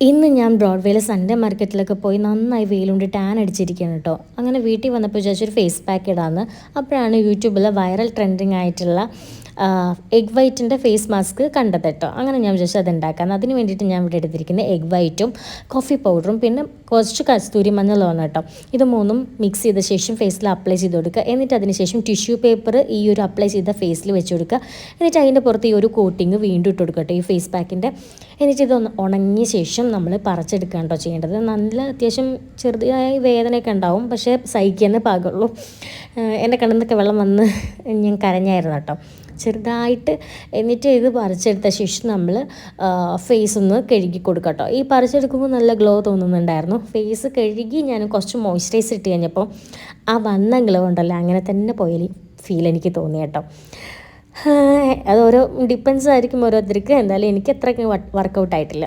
ഇന്ന് ഞാൻ ബ്രോഡ്വേയിൽ സൺഡേ മാർക്കറ്റിലൊക്കെ പോയി നന്നായി വെയിലുണ്ട് ടാൻ അടിച്ചിരിക്കുകയാണ് കേട്ടോ. അങ്ങനെ വീട്ടിൽ വന്നപ്പോൾ വിചാരിച്ചൊരു ഫേസ് പാക്ക് ഇടാമെന്ന്. അപ്പോഴാണ് യൂട്യൂബിൽ വൈറൽ ട്രെൻഡിങ് ആയിട്ടുള്ള എഗ് വൈറ്റിൻ്റെ ഫേസ് മാസ്ക് കണ്ടത് കേട്ടോ. അങ്ങനെ ഞാൻ വിചാരിച്ചു അത് ഉണ്ടാക്കാമെന്ന്. അതിന് വേണ്ടിയിട്ട് ഞാൻ ഇവിടെ എടുത്തിരിക്കുന്നത് എഗ് വൈറ്റും കോഫി പൗഡറും പിന്നെ കുറച്ച് കസ്തൂരി മഞ്ഞളുമാണ് കേട്ടോ. ഇത് മൂന്നും മിക്സ് ചെയ്ത ശേഷം ഫേസിൽ അപ്ലൈ ചെയ്ത് കൊടുക്കുക. എന്നിട്ട് അതിന് ശേഷം ടിഷ്യൂ പേപ്പർ ഈ ഒരു അപ്ലൈ ചെയ്ത ഫേസിൽ വെച്ച് കൊടുക്കുക. എന്നിട്ട് അതിൻ്റെ പുറത്ത് ഈ ഒരു കോട്ടിങ് വീണ്ടും ഇട്ട് കൊടുക്കുക കേട്ടോ, ഈ ഫേസ് പാക്കിൻ്റെ. എന്നിട്ട് ഇതൊന്ന് ഉണങ്ങിയ ശേഷം നമ്മൾ പറിച്ചെടുക്കുക കേട്ടോ ചെയ്യേണ്ടത്. നല്ല അത്യാവശ്യം ചെറുതായി വേദനയൊക്കെ ഉണ്ടാവും, പക്ഷേ സഹിക്കാനേ പാകുള്ളൂ. എൻ്റെ കണ്ണിന്നൊക്കെ വെള്ളം വന്ന് ഞാൻ കരഞ്ഞായിരുന്നു കേട്ടോ ചെറുതായിട്ട്. എന്നിട്ട് ഇത് പറിച്ചെടുത്ത ശേഷം നമ്മൾ ഫേസ് ഒന്ന് കഴുകി കൊടുക്കുക കേട്ടോ. ഈ പറിച്ചെടുക്കുമ്പോൾ നല്ല ഗ്ലോ തോന്നുന്നുണ്ടായിരുന്നു. ഫേസ് കഴുകി ഞാൻ കുറച്ച് മോയ്സ്ചറൈസർ ഇട്ട് കഴിഞ്ഞപ്പോൾ ആ വന്ന ഗ്ലോ ഉണ്ടല്ലോ അങ്ങനെ തന്നെ പോയാൽ ഫീൽ എനിക്ക് തോന്നി കേട്ടോ. അത് ഓരോ ഡിപ്പെൻസ് ആയിരിക്കും ഓരോരുത്തർക്ക്. എന്തായാലും എനിക്ക് അത്രയ്ക്ക് വർക്കൗട്ട് ആയിട്ടില്ല.